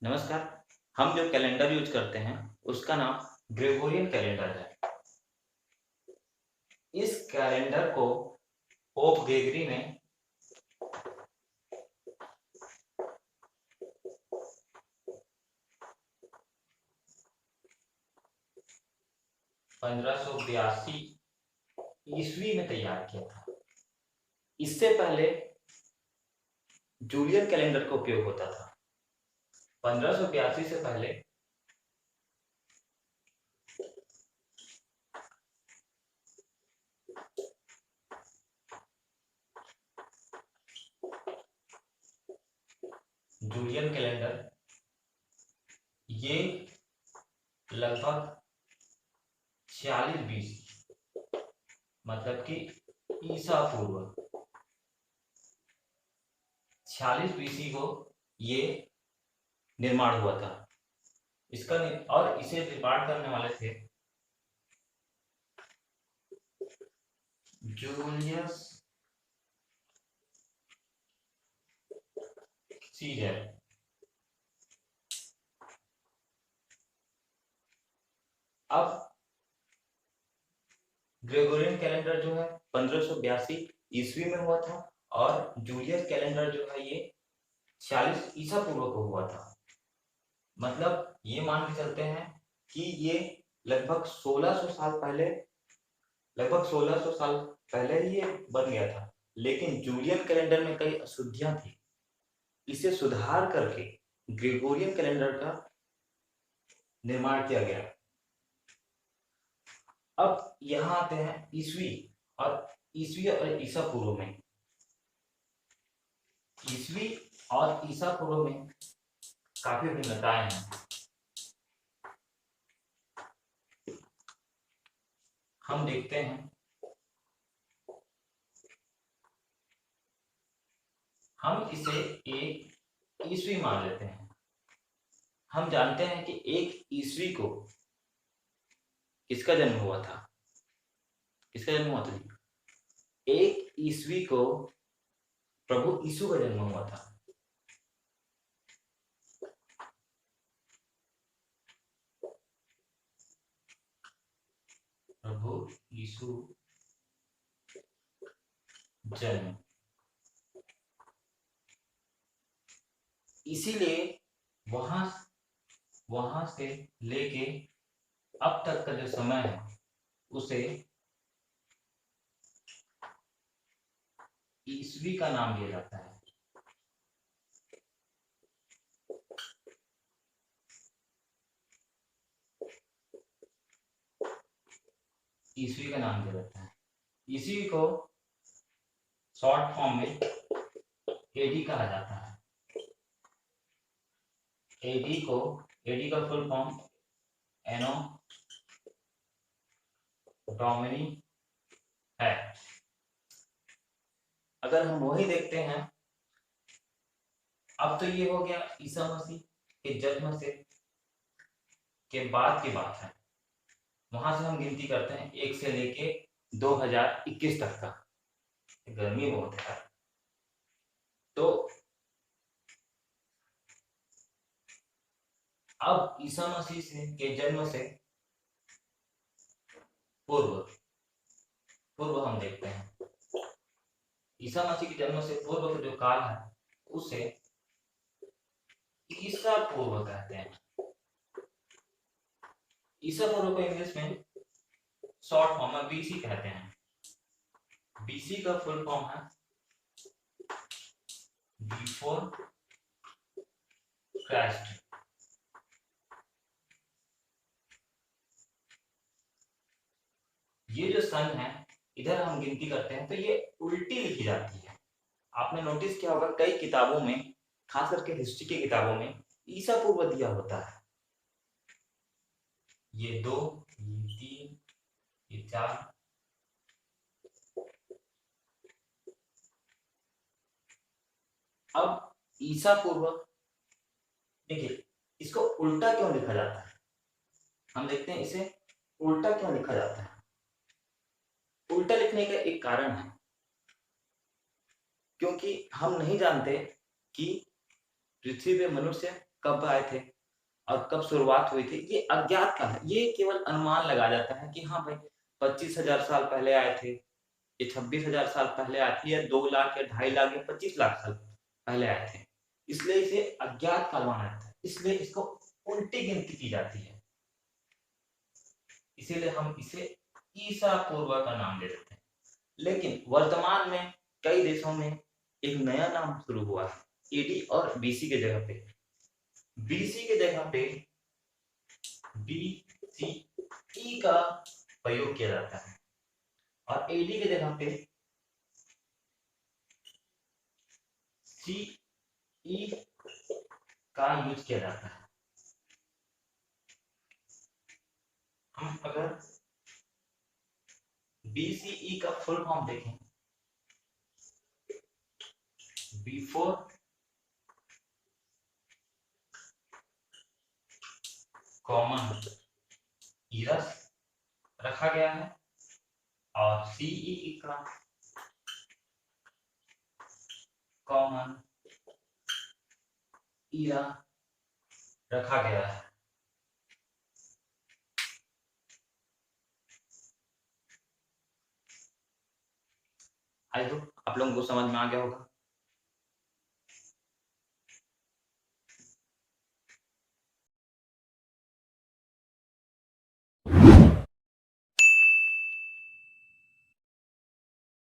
नमस्कार। हम जो कैलेंडर यूज करते हैं उसका नाम ग्रेगोरियन कैलेंडर है। इस कैलेंडर को पोप ग्रेगरी ने 1582 ईस्वी में तैयार किया था। इससे पहले जूलियन कैलेंडर का उपयोग होता था। 1582 से पहले जूलियन कैलेंडर ये लगभग 46 BC मतलब कि ईसा पूर्व 46 BC को ये निर्माण हुआ था। इसका और इसे निर्माण करने वाले थे जूलियस सीजर। अब ग्रेगोरियन कैलेंडर जो है 1582 ईस्वी में हुआ था और जूलियस कैलेंडर जो है ये 46 ईसा पूर्व को हुआ था। मतलब ये मान के चलते हैं कि ये लगभग 1600 साल पहले ही ये बन गया था। लेकिन जूलियन कैलेंडर में कई अशुद्धियां थी। इसे सुधार करके ग्रेगोरियन कैलेंडर का निर्माण किया गया। अब यहाँ आते हैं ईस्वी और ईसा पूर्व में। ईस्वी और ईसा पूर्व में काफी भिन्नताएं हैं। हम देखते हैं, हम इसे एक ईस्वी मान लेते हैं। हम जानते हैं कि एक ईस्वी को किसका जन्म हुआ था? किसका जन्म हुआ था? एक ईस्वी को प्रभु यीशु का जन्म हुआ था। प्रभु यीशु जन्म। इसीलिए वहां से लेके अब तक का जो समय है उसे ईस्वी का नाम दिया जाता है। ईस्वी का नाम दिया जाता है। ईस्वी को शॉर्ट फॉर्म में एडी कहा जाता है। एडी का फुल फॉर्म एनो डोमिनी है। अगर हम वही देखते हैं, अब तो ये हो गया ईसा मसीह के जन्म से के बाद की बात है। वहां से हम गिनती करते हैं 1 से लेके 2021 तक का। गर्मी बहुत है तो अब ईसा मसीह से के जन्म से पूर्व हम देखते हैं। ईसा मसीह के जन्म से पूर्व का जो काल है उसे ईसा पूर्व कहते हैं। ईसा पूर्व को इंग्लिश में शॉर्ट फॉर्म में बीसी कहते हैं। बीसी का फुल फॉर्म है बिफोर क्राइस्ट। ये जो सन है, इधर हम गिनती करते हैं तो ये उल्टी लिखी जाती है। आपने नोटिस किया होगा कई किताबों में, खास करके हिस्ट्री की किताबों में ईसा पूर्व दिया होता है। ये 2, ये 3, ये 4। अब ईसा पूर्व, देखिए इसको उल्टा क्यों लिखा जाता है? हम देखते हैं इसे उल्टा क्यों लिखा जाता है। उल्टा लिखने का एक कारण है, क्योंकि हम नहीं जानते कि पृथ्वी पे मनुष्य कब आए थे और कब शुरुआत हुई थी, ये अज्ञात काल है। ये केवल अनुमान लगाया जाता है कि हाँ भाई 25,000 साल पहले आए थे, ये 26,000 साल पहले आए थे, या 2 लाख या 2.5 लाख या 25 लाख साल पहले आए थे। इसलिए इसे अज्ञात काल माना जाता है, इसलिए इसको उल्टी गिनती की जाती है, इसीलिए हम इसे ईसा पूर्व का नाम दे देते हैं। लेकिन वर्तमान में कई देशों में एक नया नाम शुरू हुआ है, एडी और बीसी के जगह पे। बीसी के जगह पे बीसीई का प्रयोग किया जाता है और एडी के जगह पे सीई का यूज किया जाता है। हम अगर बीसीई का फुल फॉर्म देखें, बिफोर कॉमन ईरस रखा गया है, और सीई का कॉमन ईरा रखा गया है। आई होप आप लोगों को समझ में आ गया होगा।